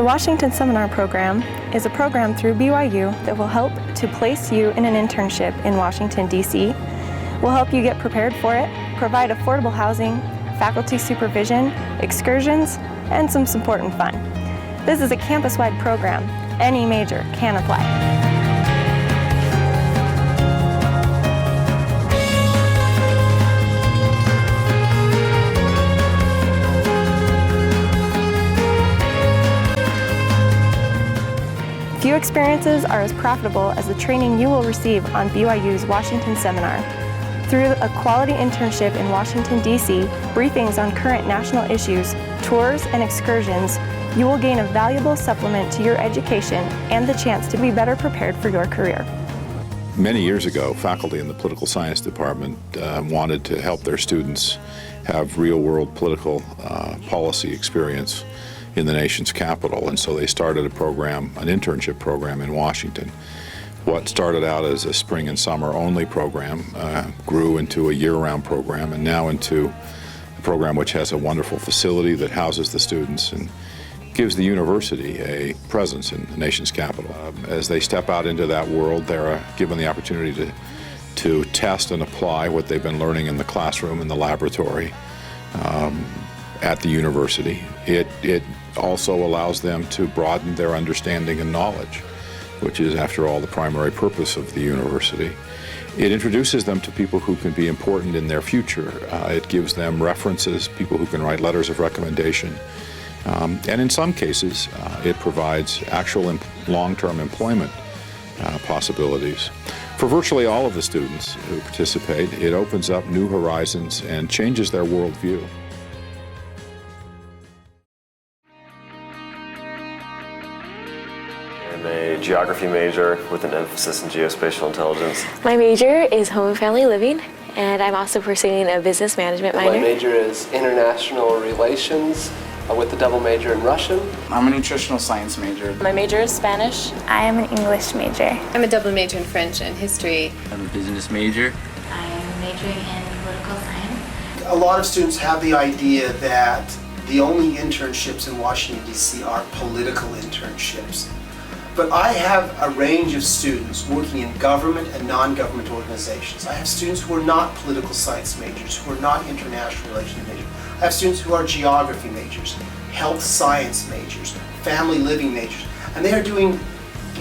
The Washington Seminar Program is a program through BYU that will help to place you in an internship in Washington, D.C. We'll help you get prepared for it, provide affordable housing, faculty supervision, excursions, and some support and fun. This is a campus-wide program. Any major can apply. Few experiences are as profitable as the training you will receive on BYU's Washington Seminar. Through a quality internship in Washington, D.C., briefings on current national issues, tours, and excursions, you will gain a valuable supplement to your education and the chance to be better prepared for your career. Many years ago, faculty in the political science department wanted to help their students have real-world political policy experience in the nation's capital, and so they started a program, an internship program in Washington. What started out as a spring and summer only program grew into a year-round program, and now into a program which has a wonderful facility that houses the students and gives the university a presence in the nation's capital. As they step out into that world, they're given the opportunity to test and apply what they've been learning in the classroom, in the laboratory, at the university. It also allows them to broaden their understanding and knowledge, which is, after all, the primary purpose of the university. It introduces them to people who can be important in their future. It gives them references, people who can write letters of recommendation. And in some cases, it provides actual long-term employment possibilities. For virtually all of the students who participate, it opens up new horizons and changes their worldview. I'm a geography major with an emphasis in geospatial intelligence. My major is home and family living, and I'm also pursuing a business management minor. My major is international relations with a double major in Russian. I'm a nutritional science major. My major is Spanish. I am an English major. I'm a double major in French and history. I'm a business major. I am majoring in political science. A lot of students have the idea that the only internships in Washington, D.C. are political internships. But I have a range of students working in government and non-government organizations. I have students who are not political science majors, who are not international relations majors. I have students who are geography majors, health science majors, family living majors, and they are doing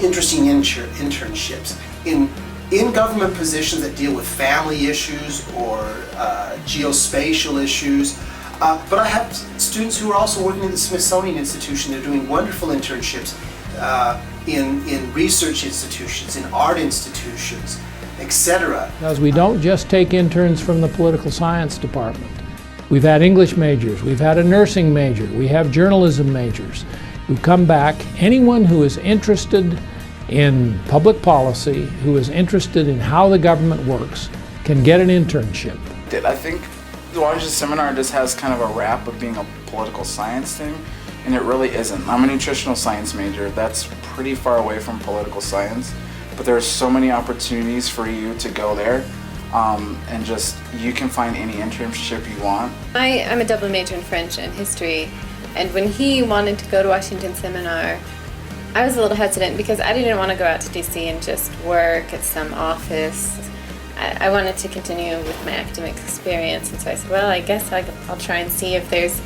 interesting internships in government positions that deal with family issues or geospatial issues. But I have students who are also working at the Smithsonian Institution. They're doing wonderful internships in research institutions, in art institutions, etc. Because we don't just take interns from the political science department. We've had English majors, we've had a nursing major, we have journalism majors who come back. Anyone who is interested in public policy, who is interested in how the government works, can get an internship. I think the Washington Seminar just has kind of a rap of being a political science thing, and it really isn't. I'm a nutritional science major. That's pretty far away from political science, but there's so many opportunities for you to go there, and just you can find any internship you want. I'm a double major in French and history, and when he wanted to go to Washington Seminar, I was a little hesitant because I didn't want to go out to DC and just work at some office. I wanted to continue with my academic experience, and so I said, well, I guess I'll try and see if there's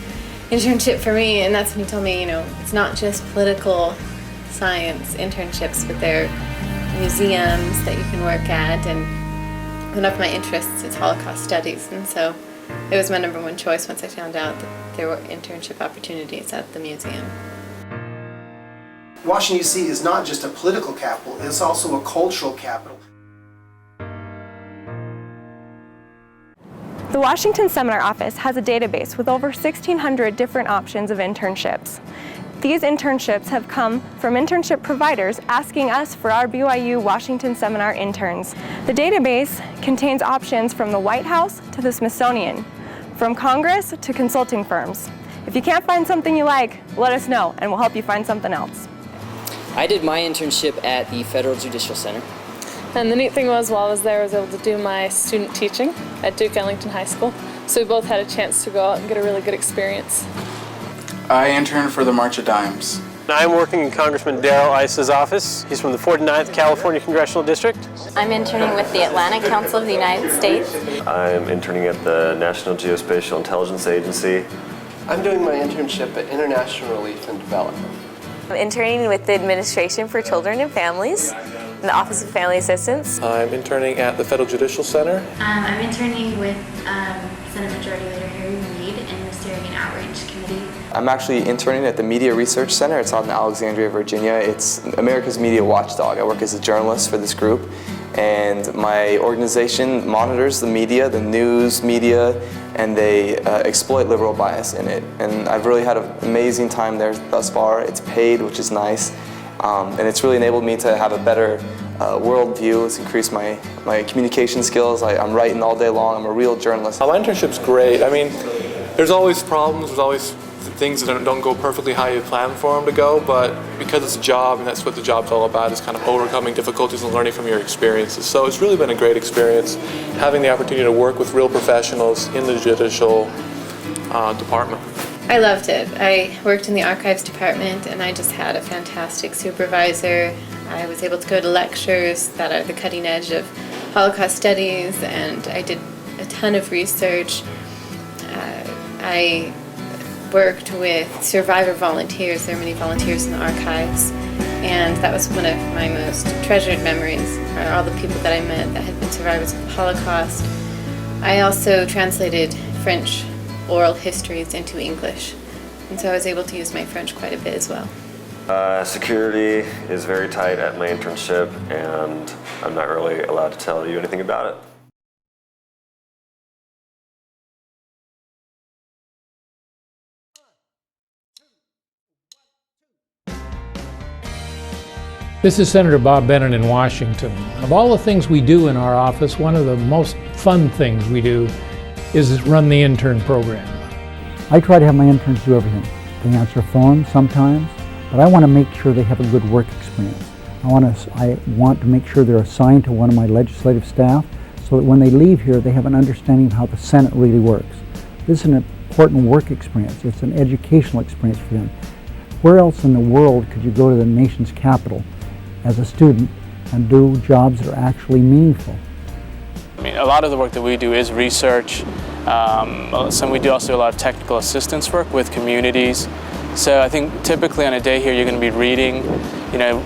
internship for me. And that's when he told me, it's not just political science internships, but there are museums that you can work at, and one of my interests is Holocaust studies, and so it was my number one choice once I found out that there were internship opportunities at the museum. Washington, D.C. is not just a political capital, it's also a cultural capital. The Washington Seminar Office has a database with over 1,600 different options of internships. These internships have come from internship providers asking us for our BYU Washington Seminar interns. The database contains options from the White House to the Smithsonian, from Congress to consulting firms. If you can't find something you like, let us know and we'll help you find something else. I did my internship at the Federal Judicial Center. And the neat thing was, while I was there, I was able to do my student teaching at Duke Ellington High School. So we both had a chance to go out and get a really good experience. I interned for the March of Dimes. I'm working in Congressman Darrell Issa's office. He's from the 49th California Congressional District. I'm interning with the Atlantic Council of the United States. I'm interning at the National Geospatial Intelligence Agency. I'm doing my internship at International Relief and Development. I'm interning with the Administration for Children and Families in the Office of Family Assistance. I'm interning at the Federal Judicial Center. I'm interning with Senate Majority Leader Harry Reid in the Steering and Outreach Committee. I'm actually interning at the Media Research Center. It's out in Alexandria, Virginia. It's America's media watchdog. I work as a journalist for this group, and my organization monitors the media, the news media, and they exploit liberal bias in it. And I've really had an amazing time there thus far. It's paid, which is nice, and it's really enabled me to have a better world view. It's increased my communication skills. I'm writing all day long. I'm a real journalist. My internship's great. I mean, there's always problems. There's always things that don't go perfectly how you plan for them to go, but because it's a job and that's what the job's all about, is kind of overcoming difficulties and learning from your experiences. So it's really been a great experience having the opportunity to work with real professionals in the judicial department. I loved it. I worked in the archives department and I just had a fantastic supervisor. I was able to go to lectures that are the cutting edge of Holocaust studies, and I did a ton of research. I worked with survivor volunteers. There are many volunteers in the archives, and that was one of my most treasured memories, are all the people that I met that had been survivors of the Holocaust. I also translated French oral histories into English, and so I was able to use my French quite a bit as well. Security is very tight at my internship, and I'm not really allowed to tell you anything about it. This is Senator Bob Bennett in Washington. Of all the things we do in our office, one of the most fun things we do is run the intern program. I try to have my interns do everything. They answer phones sometimes, but I want to make sure they have a good work experience. I want to make sure they're assigned to one of my legislative staff so that when they leave here, they have an understanding of how the Senate really works. This is an important work experience. It's an educational experience for them. Where else in the world could you go to the nation's capital as a student and do jobs that are actually meaningful? I mean, a lot of the work that we do is research. We do also do a lot of technical assistance work with communities. So I think typically on a day here you're going to be reading,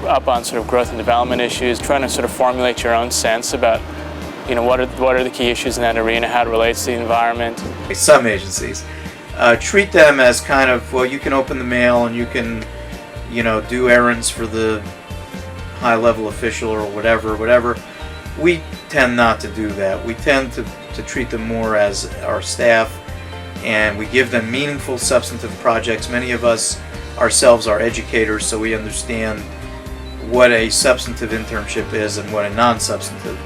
up on sort of growth and development issues, trying to sort of formulate your own sense about, what are the key issues in that arena, how it relates to the environment. Some agencies treat them as kind of, well, you can open the mail and you can, do errands for the high-level official or whatever. We tend not to do that. We tend to treat them more as our staff, and we give them meaningful, substantive projects. Many of us ourselves are educators, so we understand what a substantive internship is and what a non-substantive.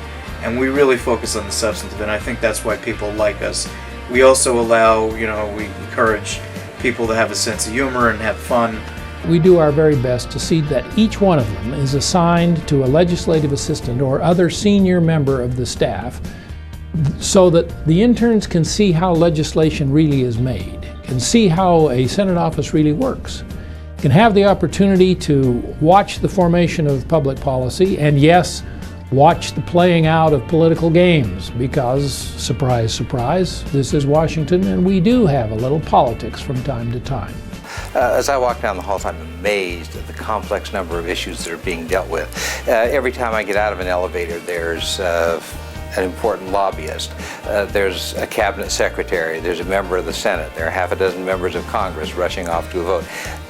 And we really focus on the substantive, and I think that's why people like us. We also allow, we encourage people to have a sense of humor and have fun. We do our very best to see that each one of them is assigned to a legislative assistant or other senior member of the staff so that the interns can see how legislation really is made, can see how a Senate office really works, can have the opportunity to watch the formation of public policy and, yes, watch the playing out of political games because, surprise, surprise, this is Washington and we do have a little politics from time to time. As I walk down the halls, I'm amazed at the complex number of issues that are being dealt with. Every time I get out of an elevator, there's an important lobbyist, there's a cabinet secretary, there's a member of the Senate, there are half a dozen members of Congress rushing off to a vote.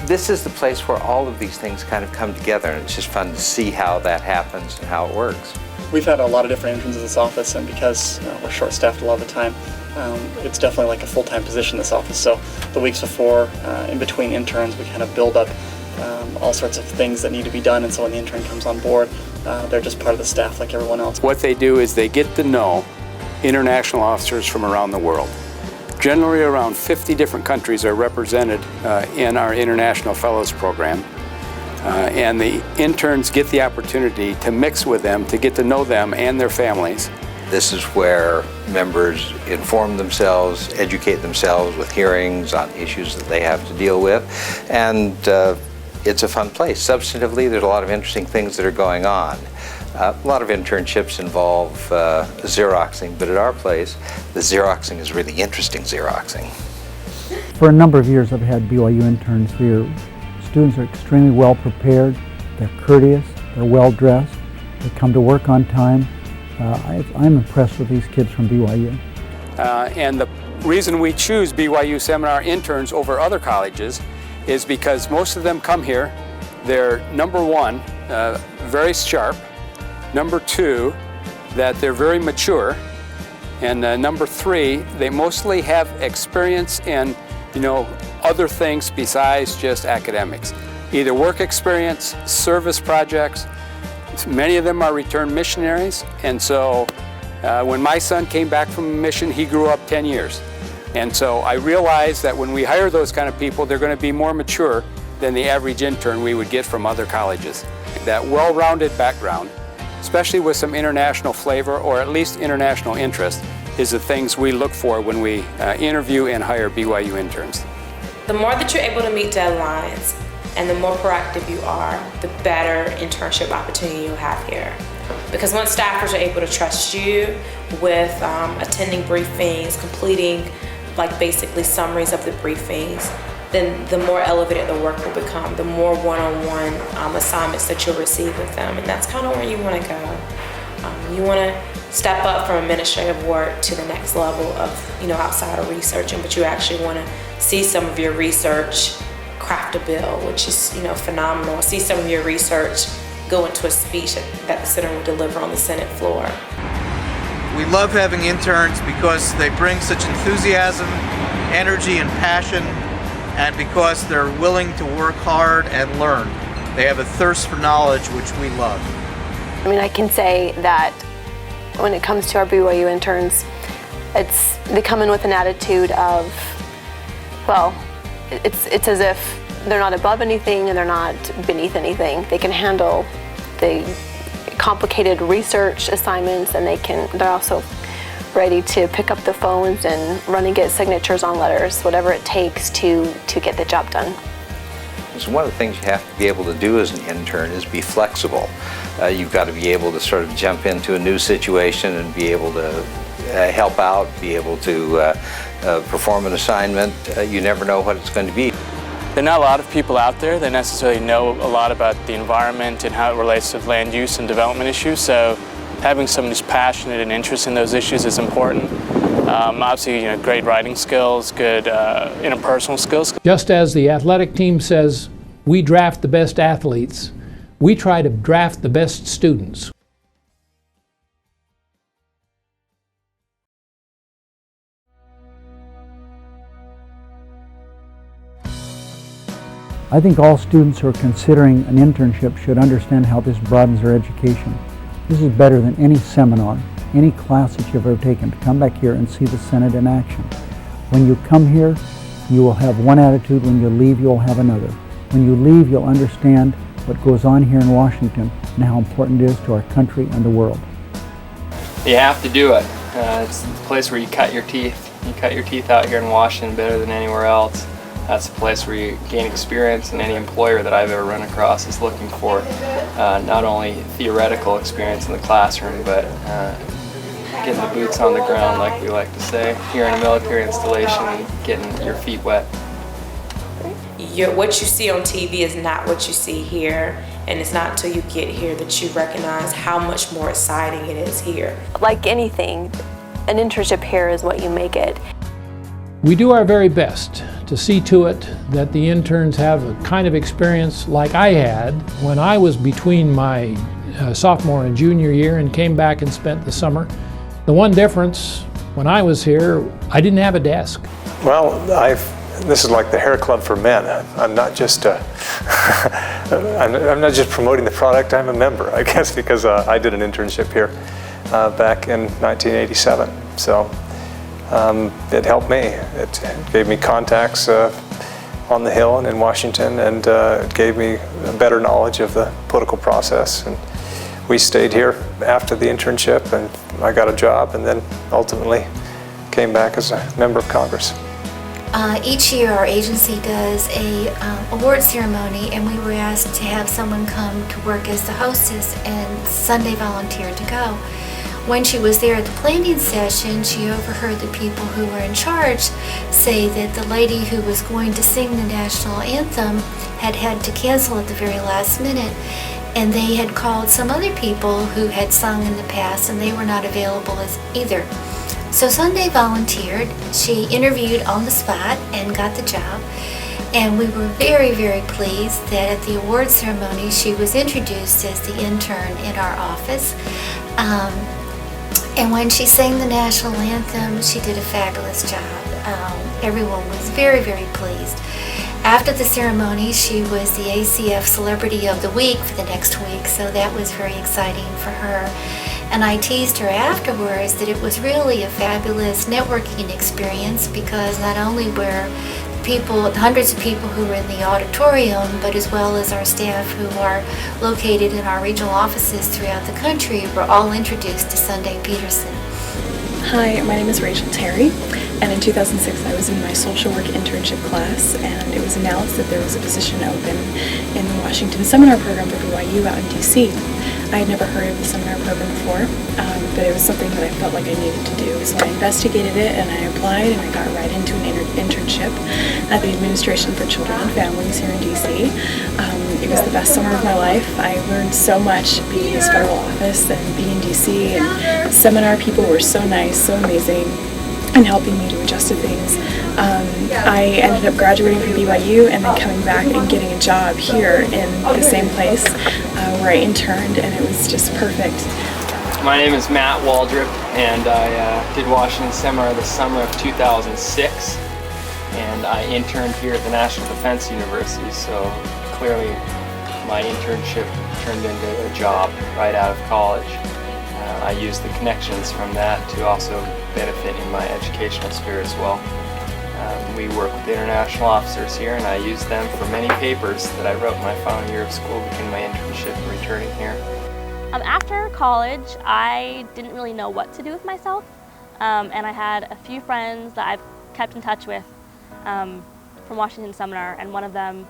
This is the place where all of these things kind of come together, and it's just fun to see how that happens and how it works. We've had a lot of different interns in this office, and because we're short-staffed a lot of the time, it's definitely like a full-time position in this office. So the weeks before, in between interns, we kind of build up all sorts of things that need to be done, and so when the intern comes on board, they're just part of the staff like everyone else. What they do is they get to know international officers from around the world. Generally around 50 different countries are represented in our International Fellows Program. And the interns get the opportunity to mix with them, to get to know them and their families. This is where members inform themselves, educate themselves with hearings on issues that they have to deal with, and it's a fun place. Substantively, there's a lot of interesting things that are going on. A lot of internships involve Xeroxing, but at our place, the Xeroxing is really interesting Xeroxing. For a number of years I've had BYU interns here. Students are extremely well prepared, they're courteous, they're well dressed, they come to work on time. I'm impressed with these kids from BYU. And the reason we choose BYU seminar interns over other colleges is because most of them come here, they're number one, very sharp, number two, that they're very mature, and number three, they mostly have experience in, other things besides just academics. Either work experience, service projects. Many of them are returned missionaries, and so when my son came back from a mission, he grew up 10 years. And so I realized that when we hire those kind of people, they're going to be more mature than the average intern we would get from other colleges. That well-rounded background, especially with some international flavor or at least international interest, is the things we look for when we interview and hire BYU interns. The more that you're able to meet deadlines and the more proactive you are, the better internship opportunity you'll have here. Because once staffers are able to trust you with attending briefings, completing basically summaries of the briefings, then the more elevated the work will become, the more one-on-one assignments that you'll receive with them. And that's kind of where you want to go. You want to step up from administrative work to the next level of, outside of researching, but you actually want to see some of your research craft a bill, which is, phenomenal. See some of your research go into a speech that the center will deliver on the Senate floor. We love having interns because they bring such enthusiasm, energy, and passion, and because they're willing to work hard and learn. They have a thirst for knowledge, which we love. I can say that when it comes to our BYU interns, they come in with an attitude of, it's as if they're not above anything and they're not beneath anything. They can handle the complicated research assignments, and they're also ready to pick up the phones and run and get signatures on letters, whatever it takes to get the job done. So one of the things you have to be able to do as an intern is be flexible. You've got to be able to sort of jump into a new situation and be able to help out, be able to perform an assignment. You never know what it's going to be. There are not a lot of people out there that necessarily know a lot about the environment and how it relates to land use and development issues, so having someone who's passionate and interested in those issues is important. Obviously, great writing skills, good interpersonal skills. Just as the athletic team says, we draft the best athletes, we try to draft the best students. I think all students who are considering an internship should understand how this broadens their education. This is better than any seminar, any class that you've ever taken, to come back here and see the Senate in action. When you come here, you will have one attitude. When you leave, you'll have another. When you leave, you'll understand what goes on here in Washington and how important it is to our country and the world. You have to do it. It's the place where you cut your teeth. You cut your teeth out here in Washington better than anywhere else. That's the place where you gain experience, and any employer that I've ever run across is looking for not only theoretical experience in the classroom, but getting the boots on the ground, like we like to say, here in a military installation, and getting your feet wet. What you see on TV is not what you see here, and it's not until you get here that you recognize how much more exciting it is here. Like anything, an internship here is what you make it. We do our very best to see to it that the interns have a kind of experience like I had when I was between my sophomore and junior year and came back and spent the summer. The one difference, when I was here, I didn't have a desk. Well, this is like the hair club for men. I'm not just I'm not just promoting the product, I'm a member, I guess, because I did an internship here back in 1987. So it helped me. It gave me contacts on the Hill and in Washington, and it gave me a better knowledge of the political process. And we stayed here after the internship, and I got a job, and then ultimately came back as a member of Congress. Each year our agency does a award ceremony, and we were asked to have someone come to work as the hostess, and Sunday volunteered to go. When she was there at the planning session, she overheard the people who were in charge say that the lady who was going to sing the national anthem had to cancel at the very last minute, and they had called some other people who had sung in the past, and they were not available as either. So Sunday volunteered. She interviewed on the spot and got the job, and we were very, very pleased that at the award ceremony she was introduced as the intern in our office. And when she sang the national anthem, she did a fabulous job. Everyone was very, very pleased. After the ceremony, she was the ACF Celebrity of the Week for the next week, so that was very exciting for her. And I teased her afterwards that it was really a fabulous networking experience, because not only were hundreds of people who were in the auditorium, but as well as our staff who are located in our regional offices throughout the country were all introduced to Sunday Peterson. Hi, my name is Rachel Terry, and in 2006 I was in my social work internship class, and it was announced that there was a position open in the Washington Seminar Program for BYU out in DC. I had never heard of the seminar program before, but it was something that I felt like I needed to do. So I investigated it, and I applied, and I got right into an internship at the Administration for Children and Families here in DC. It was the best summer of my life. I learned so much being in this federal office and being in DC, and the seminar people were so nice, so amazing, and helping me to adjust to things. I ended up graduating from BYU and then coming back and getting a job here in the same place where I interned, and it was just perfect. My name is Matt Waldrop, and I did Washington Seminar the summer of 2006, and I interned here at the National Defense University, so clearly my internship turned into a job right out of college. I used the connections from that to also benefit in my educational sphere as well. We work with international officers here, and I use them for many papers that I wrote in my final year of school between my internship and returning here. After college, I didn't really know what to do with myself, and I had a few friends that I've kept in touch with from Washington Seminar, and one of them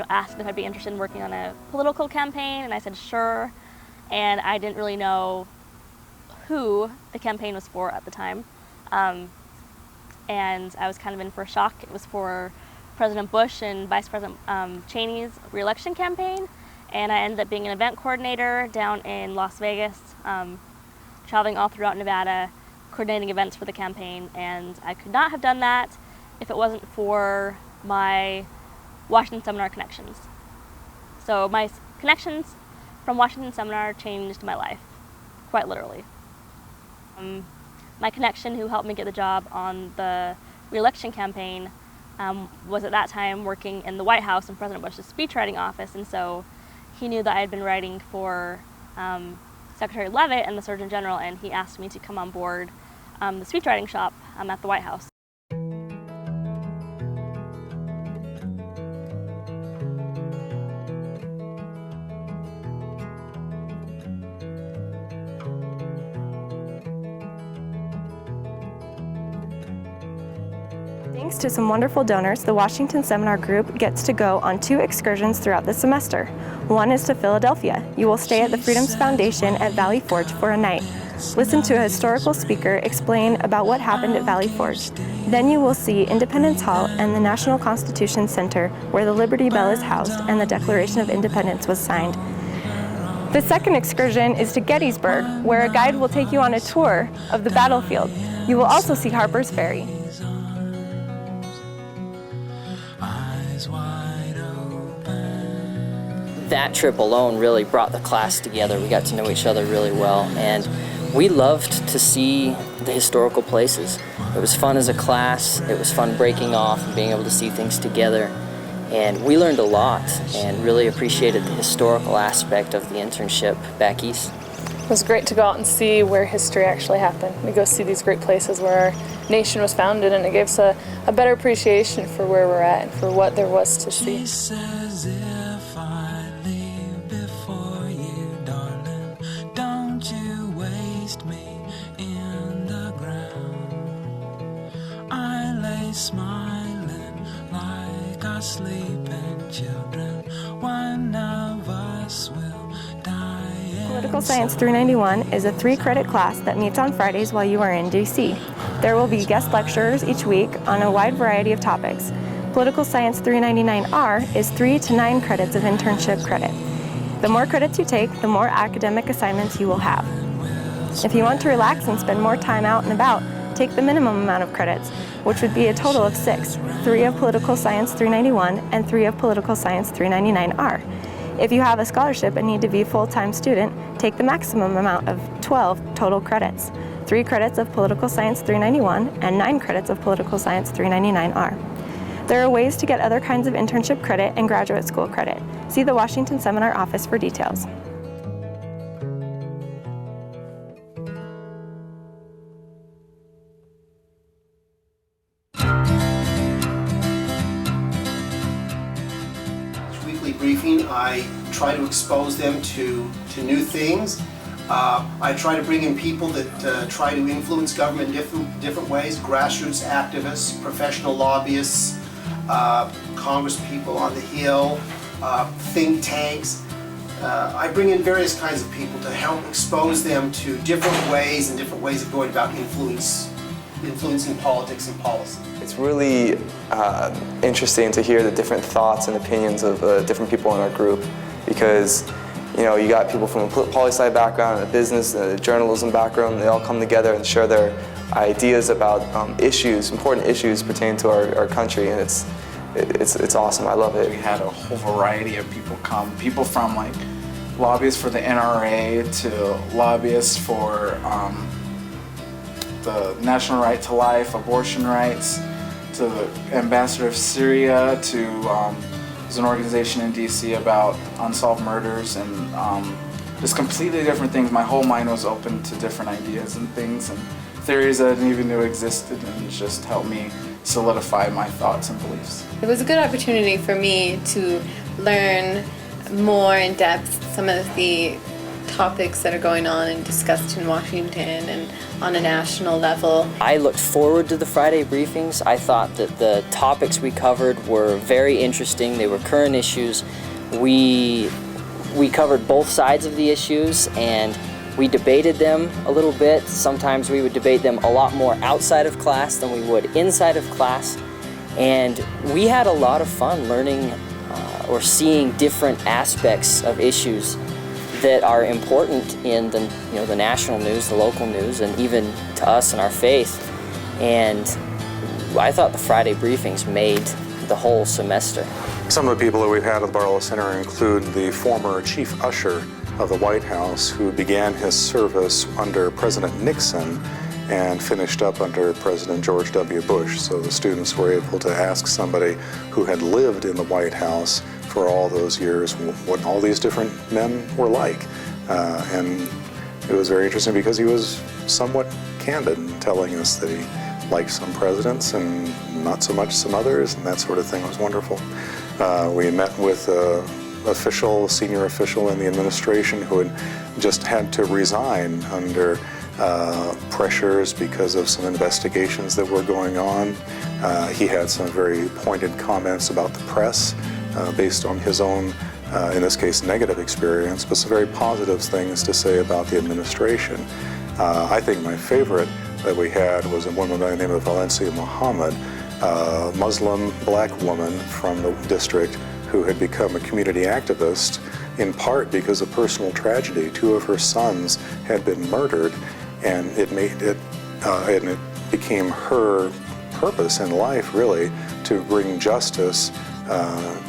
asked if I'd be interested in working on a political campaign, and I said sure, and I didn't really know who the campaign was for at the time. And I was kind of in for a shock. It was for President Bush and Vice President Cheney's re-election campaign, and I ended up being an event coordinator down in Las Vegas, traveling all throughout Nevada, coordinating events for the campaign, and I could not have done that if it wasn't for my Washington Seminar connections. So my connections from Washington Seminar changed my life, quite literally. My connection who helped me get the job on the re-election campaign was at that time working in the White House in President Bush's speechwriting office, and so he knew that I had been writing for Secretary Leavitt and the Surgeon General, and he asked me to come on board the speechwriting shop at the White House. Thanks to some wonderful donors, the Washington Seminar Group gets to go on 2 excursions throughout the semester. One is to Philadelphia. You will stay at the Freedoms Foundation at Valley Forge for a night. Listen to a historical speaker explain about what happened at Valley Forge. Then you will see Independence Hall and the National Constitution Center, where the Liberty Bell is housed and the Declaration of Independence was signed. The second excursion is to Gettysburg, where a guide will take you on a tour of the battlefield. You will also see Harper's Ferry. That trip alone really brought the class together. We got to know each other really well, and we loved to see the historical places. It was fun as a class. It was fun breaking off and being able to see things together. And we learned a lot and really appreciated the historical aspect of the internship back east. It was great to go out and see where history actually happened. We go see these great places where our nation was founded, and it gives a better appreciation for where we're at and for what there was to see. Smiling. sleeping children, one of us will die. Political Science 391 is a 3-credit class that meets on Fridays while you are in DC. There will be guest lecturers each week on a wide variety of topics. Political Science 399R is 3 to 9 credits of internship credit. The more credits you take, the more academic assignments you will have. If you want to relax and spend more time out and about, take the minimum amount of credits, which would be a total of 6, 3 of Political Science 391 and 3 of Political Science 399R. If you have a scholarship and need to be a full-time student, take the maximum amount of 12 total credits, 3 credits of Political Science 391 and 9 credits of Political Science 399R. There are ways to get other kinds of internship credit and graduate school credit. See the Washington Seminar Office for details. Weekly briefing, I try to expose them to new things. I try to bring in people that try to influence government in different ways, grassroots activists, professional lobbyists, Congress people on the Hill, think tanks. I bring in various kinds of people to help expose them to different ways and different ways of going about influencing politics and policy. It's really interesting to hear the different thoughts and opinions of different people in our group, because you got people from a poli-sci background, a business, a journalism background. They all come together and share their ideas about important issues pertaining to our country, and it's awesome. I love it. We had a whole variety of people come. People from like lobbyists for the NRA to lobbyists for the National Right to Life, abortion rights, to the Ambassador of Syria, to there's an organization in DC about unsolved murders, and just completely different things. My whole mind was open to different ideas and things and theories that I didn't even know existed, and it just helped me solidify my thoughts and beliefs. It was a good opportunity for me to learn more in depth some of the topics that are going on and discussed in Washington and on a national level. I looked forward to the Friday briefings. I thought that the topics we covered were very interesting. They were current issues. We covered both sides of the issues, and we debated them a little bit. Sometimes we would debate them a lot more outside of class than we would inside of class. And we had a lot of fun learning or seeing different aspects of issues that are important in the national news, the local news, and even to us in our faith. And I thought the Friday briefings made the whole semester. Some of the people that we've had at the Barlow Center include the former chief usher of the White House, who began his service under President Nixon and finished up under President George W. Bush. So the students were able to ask somebody who had lived in the White House for all those years what all these different men were like. And it was very interesting because he was somewhat candid in telling us that he liked some presidents and not so much some others, and that sort of thing was wonderful. We met with a senior official in the administration who had just had to resign under pressures because of some investigations that were going on. He had some very pointed comments about the press based on his own, in this case, negative experience, but some very positive things to say about the administration. I think my favorite that we had was a woman by the name of Valencia Muhammad, a Muslim black woman from the district who had become a community activist in part because of personal tragedy. 2 of her sons had been murdered, and it became her purpose in life, really, to bring justice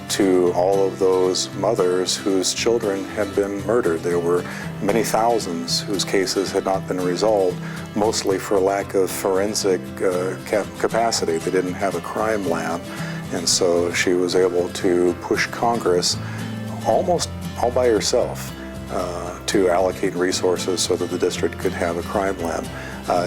to all of those mothers whose children had been murdered. There were many thousands whose cases had not been resolved, mostly for lack of forensic capacity. They didn't have a crime lab, and so she was able to push Congress almost all by herself to allocate resources so that the district could have a crime lab.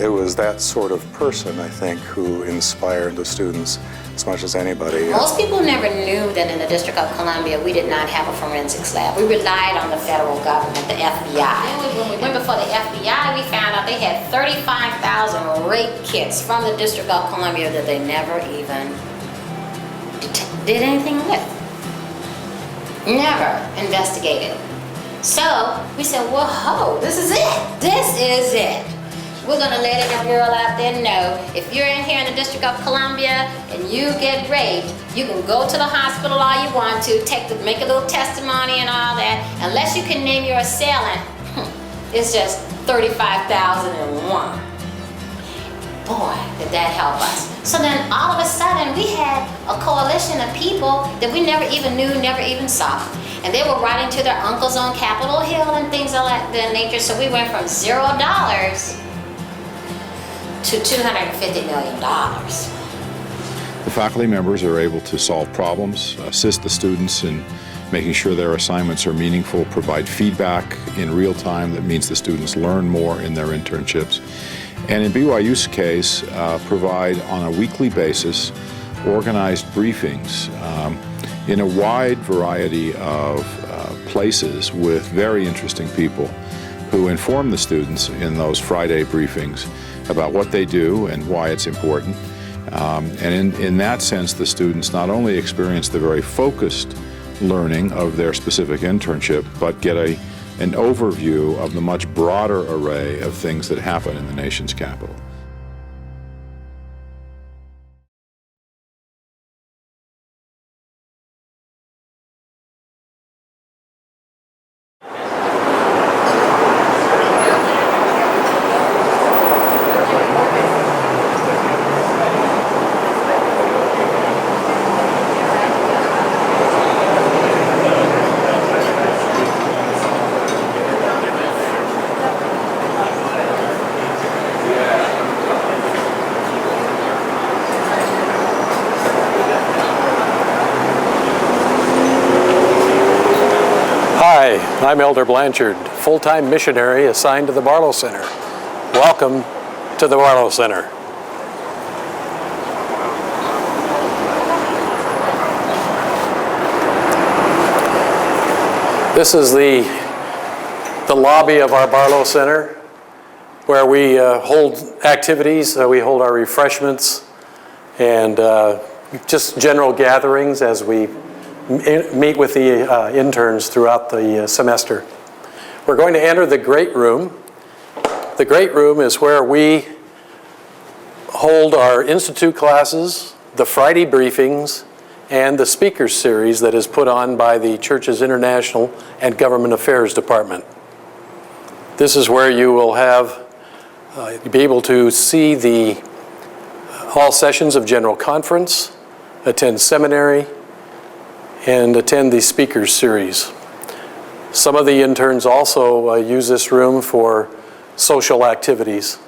It was that sort of person, I think, who inspired the students as much as anybody. Most people never knew that in the District of Columbia we did not have a forensics lab. We relied on the federal government, the FBI. When we went before the FBI, we found out they had 35,000 rape kits from the District of Columbia that they never even did anything with. Never investigated. So we said, whoa, this is it. This is it. We're gonna let every girl out there know, if you're in here in the District of Columbia and you get raped, you can go to the hospital all you want to, make a little testimony and all that. Unless you can name your assailant, it's just 35,001. Boy, did that help us. So then all of a sudden we had a coalition of people that we never even knew, never even saw. And they were writing to their uncles on Capitol Hill and things of that nature. So we went from $0 to $250 million. The faculty members are able to solve problems, assist the students in making sure their assignments are meaningful, provide feedback in real time that means the students learn more in their internships. And in BYU's case, provide on a weekly basis organized briefings in a wide variety of places with very interesting people who inform the students in those Friday briefings about what they do and why it's important. And in that sense, the students not only experience the very focused learning of their specific internship, but get an overview of the much broader array of things that happen in the nation's capital. I'm Elder Blanchard, full-time missionary assigned to the Barlow Center. Welcome to the Barlow Center. This is the lobby of our Barlow Center, where we hold activities, we hold our refreshments, and just general gatherings as we meet with the interns throughout the semester. We're going to enter the Great Room. The Great Room is where we hold our institute classes, the Friday briefings, and the speakers series that is put on by the Church's International and Government Affairs Department. This is where you will be able to see all sessions of General Conference, attend seminary, and attend the speakers series. Some of the interns also use this room for social activities.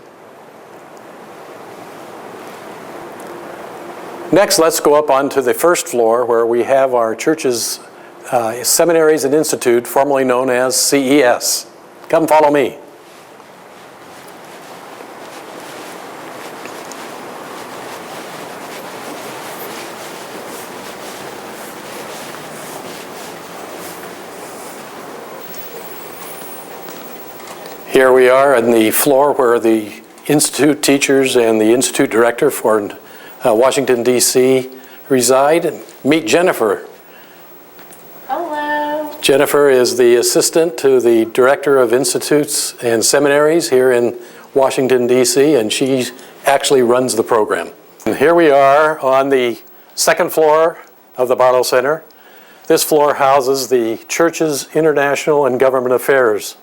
Next, let's go up onto the first floor where we have our church's Seminaries and Institute, formerly known as CES. Come follow me. Here we are on the floor where the Institute teachers and the Institute director for Washington, D.C. reside. And meet Jennifer. Hello. Jennifer is the assistant to the director of institutes and seminaries here in Washington, D.C., and she actually runs the program. And here we are on the second floor of the Barlow Center. This floor houses the Church's International and Government Affairs.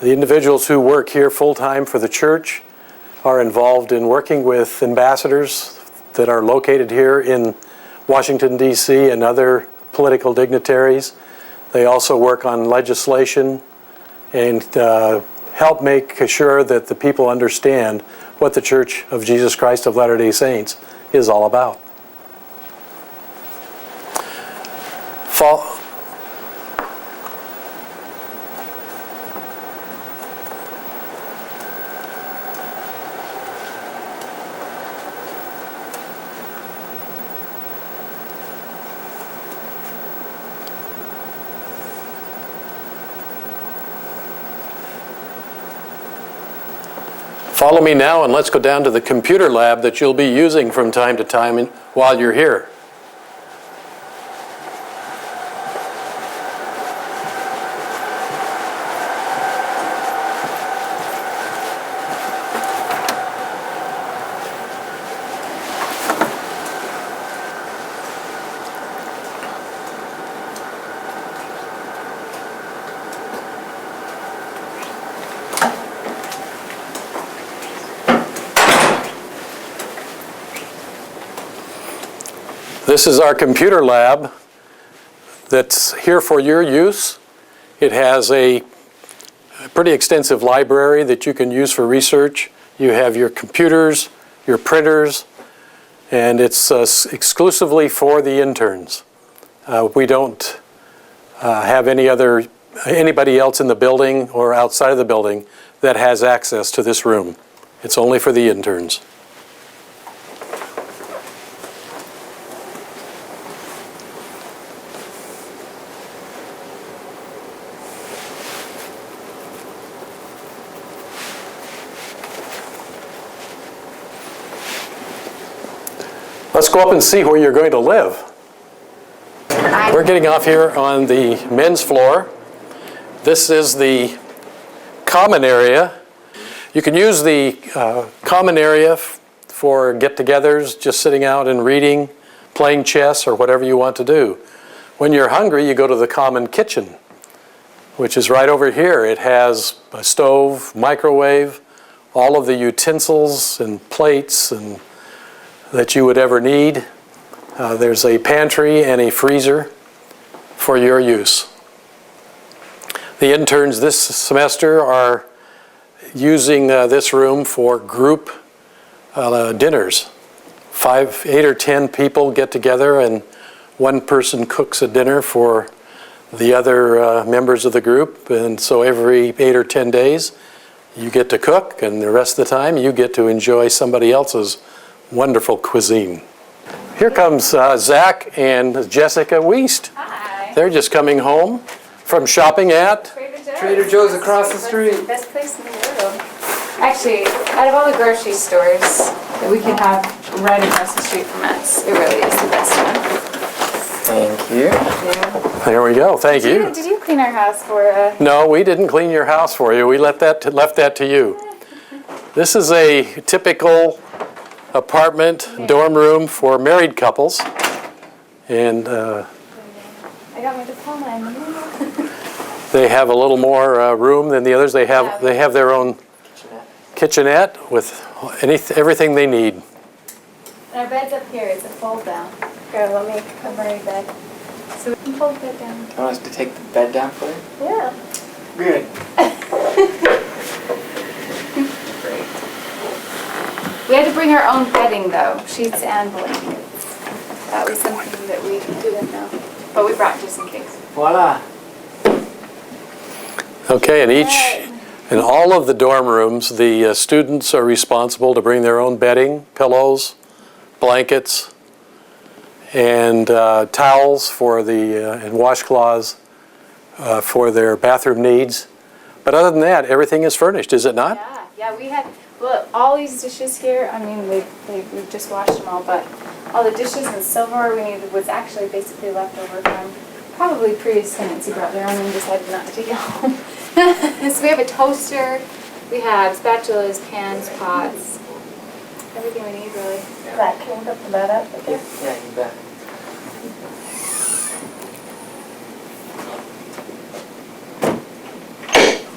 The individuals who work here full-time for the church are involved in working with ambassadors that are located here in Washington, D.C. and other political dignitaries. They also work on legislation and help make sure that the people understand what the Church of Jesus Christ of Latter-day Saints is all about. Follow me now and let's go down to the computer lab that you'll be using from time to time while you're here. This is our computer lab that's here for your use. It has a pretty extensive library that you can use for research. You have your computers, your printers, and it's exclusively for the interns. We don't have anybody else in the building or outside of the building that has access to this room. It's only for the interns. Let's go up and see where you're going to live. We're getting off here on the men's floor. This is the common area. You can use the common area for get-togethers, just sitting out and reading, playing chess, or whatever you want to do. When you're hungry, you go to the common kitchen, which is right over here. It has a stove, microwave, all of the utensils and plates and that you would ever need. There's a pantry and a freezer for your use. The interns this semester are using this room for group dinners. 8 or 10 people get together and one person cooks a dinner for the other members of the group, and so every 8 or 10 days you get to cook, and the rest of the time you get to enjoy somebody else's wonderful cuisine. Here comes Zach and Jessica Wiest. Hi. They're just coming home from shopping at Trader Joe's across the street. Best place in the world. Actually, out of all the grocery stores that we can have right across the street from us, it really is the best one. Thank you. There we go. Thank you. Did you clean our house for us? No, we didn't clean your house for you. We left that to you. This is a typical apartment, dorm room for married couples. And I got my diploma in the middle. they have a little more room than the others. They have their own kitchenette with everything they need. And our bed's up here. It's a fold down. Here, let me cover your bed. So we can fold the bed down. Do you want us to take the bed down for you? Yeah. Good. We had to bring our own bedding though, sheets and blankets. That was something that we didn't know, but we brought just in case. Voila. Okay, in all of the dorm rooms, the students are responsible to bring their own bedding, pillows, blankets, and towels for and washcloths for their bathroom needs. But other than that, everything is furnished, is it not? Yeah, we had, well, all these dishes here, I mean, we've just washed them all, but all the dishes and silverware we needed was actually basically left over from probably previous tenants who brought their own and decided not to take it home. So we have a toaster, we have spatulas, pans, pots, everything we need really. Zach, can you put the bed up again? Yeah, you bet.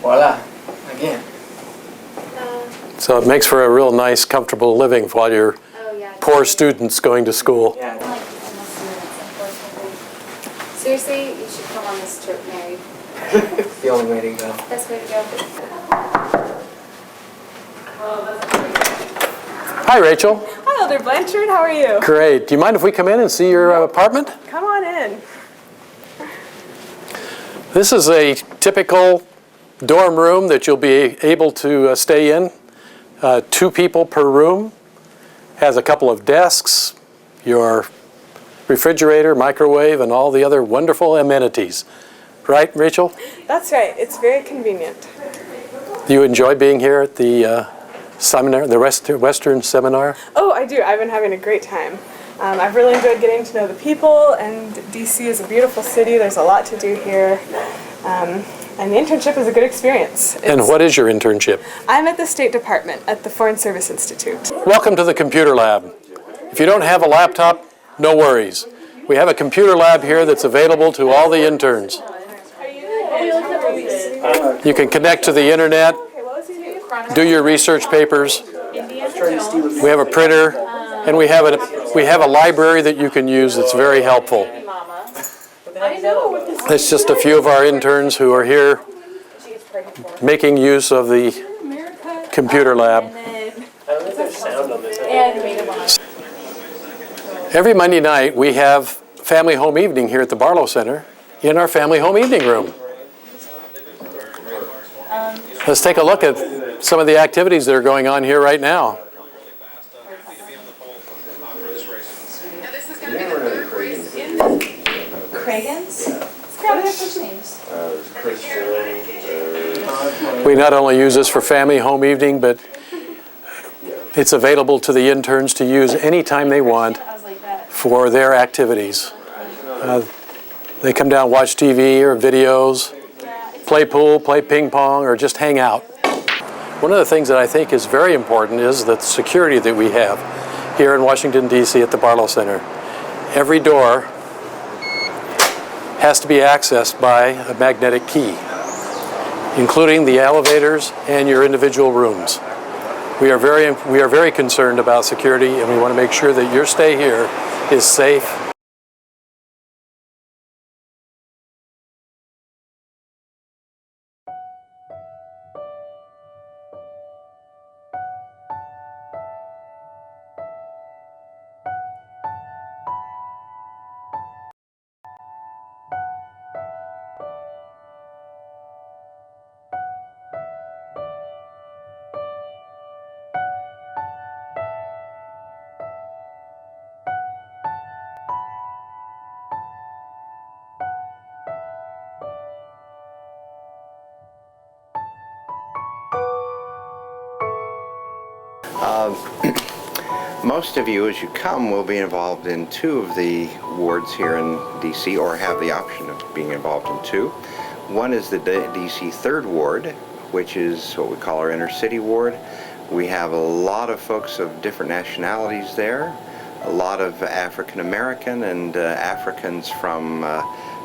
Voila, again. So it makes for a real nice, comfortable living while you're poor students going to school. Seriously, you should come on this trip married. It's the only way to go. Best way to go. Hi, Rachel. Hi, Elder Blanchard. How are you? Great. Do you mind if we come in and see your apartment? Come on in. This is a typical dorm room that you'll be able to stay in. 2 people per room. Has a couple of desks, your refrigerator, microwave, and all the other wonderful amenities. Right, Rachel? That's right. It's very convenient. Do you enjoy being here at the seminar, the Western Seminar? Oh, I do. I've been having a great time. I've really enjoyed getting to know the people, and DC is a beautiful city. There's a lot to do here. And the internship is a good experience. And what is your internship? I'm at the State Department at the Foreign Service Institute. Welcome to the computer lab. If you don't have a laptop, no worries. We have a computer lab here that's available to all the interns. You can connect to the internet, do your research papers. We have a printer, And we have a library that you can use that's very helpful. It's just a few of our interns who are here making use of the computer lab. Every Monday night we have family home evening here at the Barlow Center in our family home evening room. Let's take a look at some of the activities that are going on here right now. Craigan's? Let's grab their first names. We not only use this for family home evening, but it's available to the interns to use anytime they want for their activities. They come down, watch TV or videos, play pool, play ping pong, or just hang out. One of the things that I think is very important is the security that we have here in Washington, D.C. at the Barlow Center. Every door has to be accessed by a magnetic key, including the elevators and your individual rooms. We are very concerned about security, and we want to make sure that your stay here is safe. Most of you, as you come, will be involved in two of the wards here in D.C., or have the option of being involved in two. One is the D.C. 3rd Ward, which is what we call our inner city ward. We have a lot of folks of different nationalities there, a lot of African American and Africans from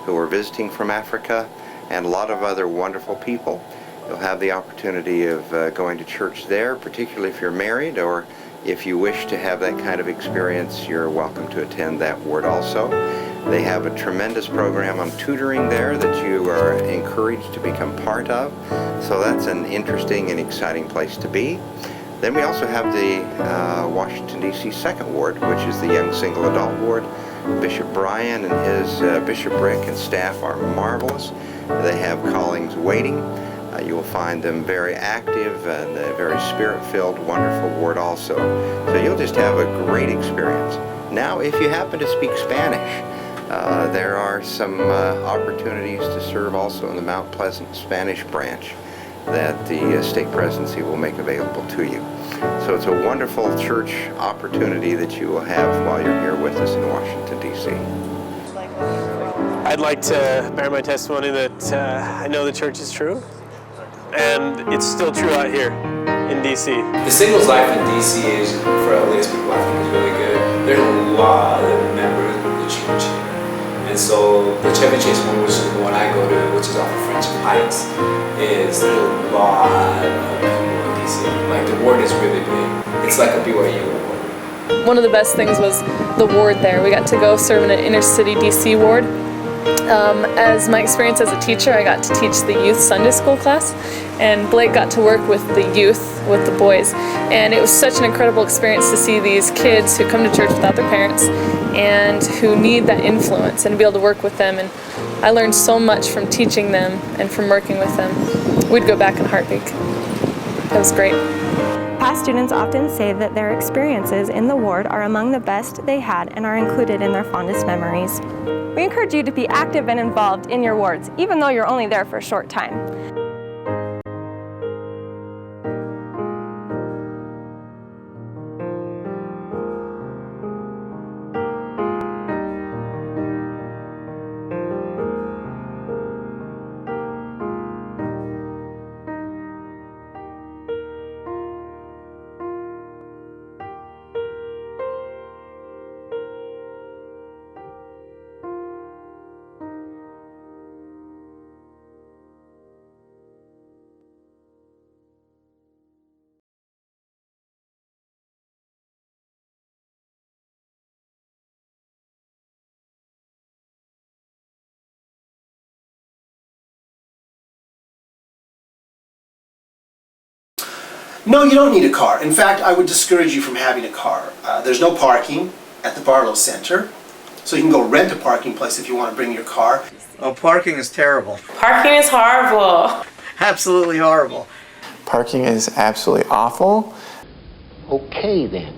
who are visiting from Africa, and a lot of other wonderful people. You'll have the opportunity of going to church there, particularly if you're married, or if you wish to have that kind of experience, you're welcome to attend that ward also. They have a tremendous program on tutoring there that you are encouraged to become part of. So that's an interesting and exciting place to be. Then we also have the Washington, D.C. 2nd Ward, which is the young single adult ward. Bishop Bryan and his bishopric and staff are marvelous. They have callings waiting. You will find them very active and a very spirit-filled, wonderful ward also. So you'll just have a great experience. Now, if you happen to speak Spanish, there are some opportunities to serve also in the Mount Pleasant Spanish branch that the state presidency will make available to you. So it's a wonderful church opportunity that you will have while you're here with us in Washington, D.C. I'd like to bear my testimony that I know the church is true, and it's still true out here in D.C. The singles life in D.C. is, for LDS people, I think is really good. There's a lot of members of the church here. And so the Chevy Chase one, which is the one I go to, which is off of French Heights, is a lot of people in D.C. Like, the ward is really big. It's like a BYU ward. One of the best things was the ward there. We got to go serve in an inner city DC ward. As my experience as a teacher, I got to teach the youth Sunday school class, and Blake got to work with the youth, with the boys, and it was such an incredible experience to see these kids who come to church without their parents and who need that influence, and to be able to work with them. And I learned so much from teaching them and from working with them. We'd go back in a heartbeat. It was great. Past students often say that their experiences in the ward are among the best they had and are included in their fondest memories. We encourage you to be active and involved in your wards, even though you're only there for a short time. No, you don't need a car. In fact, I would discourage you from having a car. There's no parking at the Barlow Center, so you can go rent a parking place if you want to bring your car. Oh, parking is terrible. Parking is horrible. Absolutely horrible. Parking is absolutely awful. Okay then.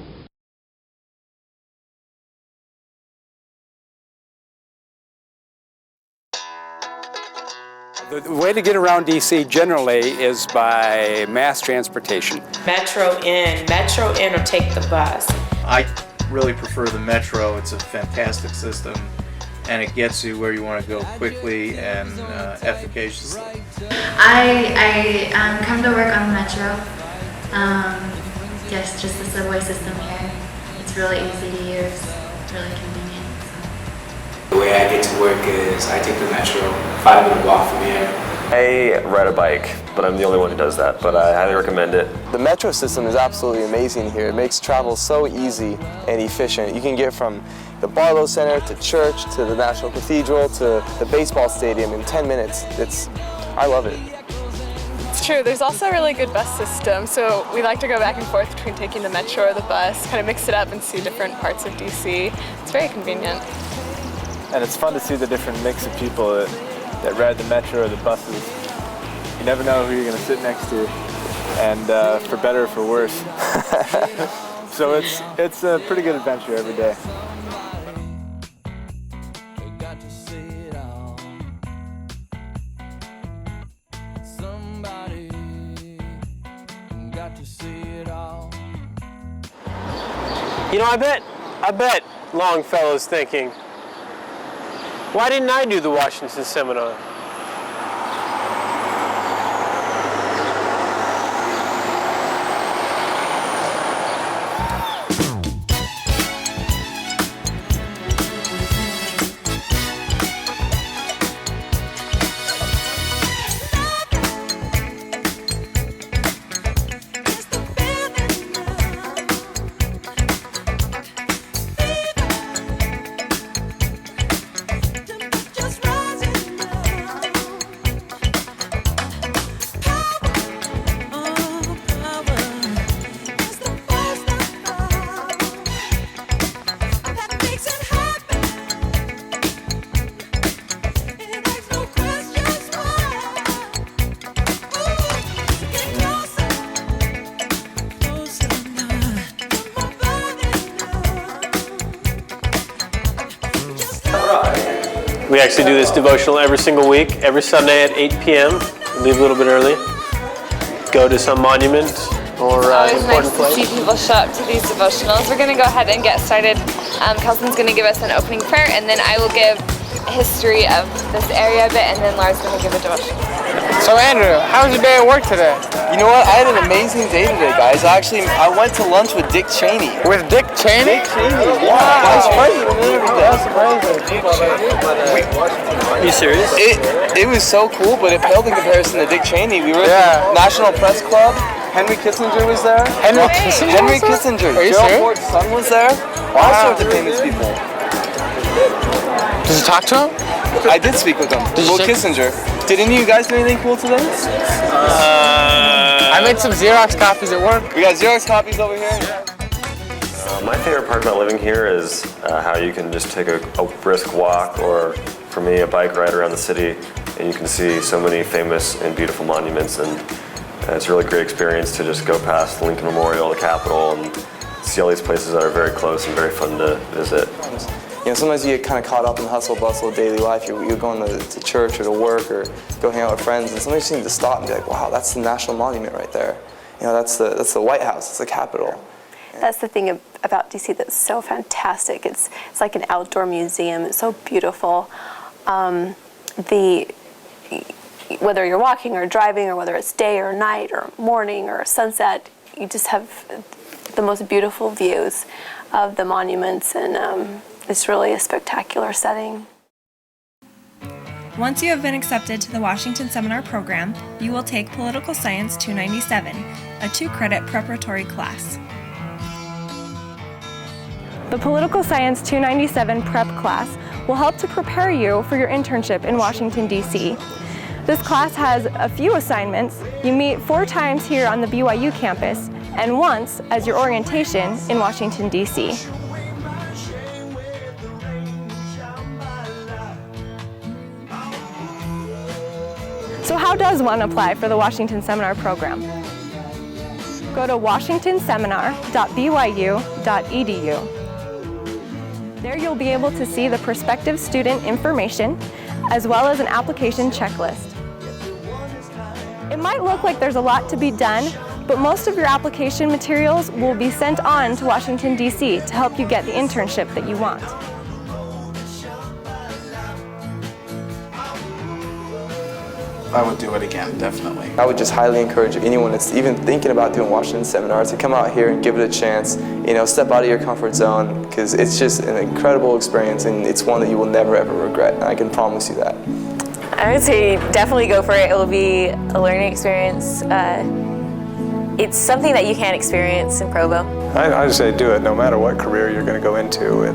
The way to get around DC generally is by mass transportation. Metro in or take the bus. I really prefer the Metro. It's a fantastic system and it gets you where you want to go quickly and efficaciously. I come to work on the Metro. Yes, just the subway system here. It's really easy to use, really convenient. The way I get to work is I take the Metro, 5-minute walk from here. I ride a bike, but I'm the only one who does that, but I highly recommend it. The Metro system is absolutely amazing here. It makes travel so easy and efficient. You can get from the Barlow Center to church to the National Cathedral to the baseball stadium in 10 minutes. I love it. It's true. There's also a really good bus system, so we like to go back and forth between taking the Metro or the bus, kind of mix it up and see different parts of DC. It's very convenient. And it's fun to see the different mix of people that ride the Metro or the buses. You never know who you're going to sit next to, and for better or for worse. So it's a pretty good adventure every day. You know, I bet Longfellow's thinking, why didn't I do the Washington seminar? We actually do this devotional every single week, every Sunday at 8 p.m. Leave a little bit early. Go to some monument or important place. It's nice to see people show up to these devotionals. We're going to go ahead and get started. Kelson's going to give us an opening prayer, and then I will give a history of this area a bit, and then Laura's going to give a devotional. So Andrew, how was your day at work today? You know what? I had an amazing day today, guys. I went to lunch with Dick Cheney. With Dick Cheney? Dick Cheney, yeah. Vice President and everything. That's crazy. Are you serious? It was so cool, but it paled in comparison to Dick Cheney. We were at the National Press Club. Henry Kissinger was there. Henry Kissinger? Henry Kissinger. Are you Gerald serious? Ford's son was there. All sorts of famous people. Did you talk to him? I did speak with him. Well, Kissinger. Did any of you guys do anything cool today? I made some Xerox copies at work. We got Xerox copies over here. My favorite part about living here is how you can just take a brisk walk, or for me, a bike ride around the city, and you can see so many famous and beautiful monuments, and it's a really great experience to just go past the Lincoln Memorial, the Capitol, and see all these places that are very close and very fun to visit. You know, sometimes you get kind of caught up in the hustle bustle of daily life. You're going to church or to work or go hang out with friends, and sometimes you need to stop and be like, wow, that's the National Monument right there. You know, that's the White House, it's the Capitol. That's the thing about DC that's so fantastic. It's like an outdoor museum. It's so beautiful. Whether you're walking or driving, or whether it's day or night or morning or sunset, you just have the most beautiful views of the monuments, and it's really a spectacular setting. Once you have been accepted to the Washington Seminar Program, you will take Political Science 297, a 2-credit preparatory class. The Political Science 297 prep class will help to prepare you for your internship in Washington, D.C. This class has a few assignments. You meet 4 times here on the BYU campus and once as your orientation in Washington, D.C. So how does one apply for the Washington Seminar Program? Go to washingtonseminar.byu.edu. There you'll be able to see the prospective student information as well as an application checklist. It might look like there's a lot to be done, but most of your application materials will be sent on to Washington, D.C. to help you get the internship that you want. I would do it again, definitely. I would just highly encourage anyone that's even thinking about doing Washington Seminar to come out here and give it a chance. You know, step out of your comfort zone, because it's just an incredible experience and it's one that you will never ever regret. I can promise you that. I would say definitely go for it. It will be a learning experience. It's something that you can't experience in Provo. I say do it no matter what career you're going to go into. It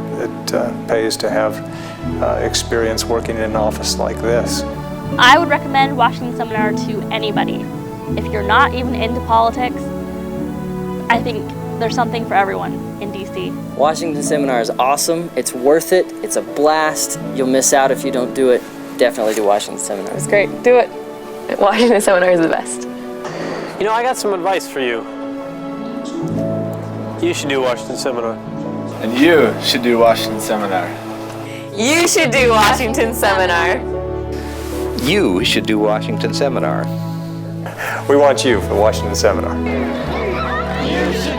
pays to have experience working in an office like this. I would recommend Washington Seminar to anybody. If you're not even into politics, I think there's something for everyone in DC. Washington Seminar is awesome. It's worth it. It's a blast. You'll miss out if you don't do it. Definitely do Washington Seminar. It's great. Do it. Washington Seminar is the best. You know, I got some advice for you. You should do Washington Seminar. And you should do Washington Seminar. You should do Washington Seminar. You should do Washington Seminar. We want you for Washington Seminar. You should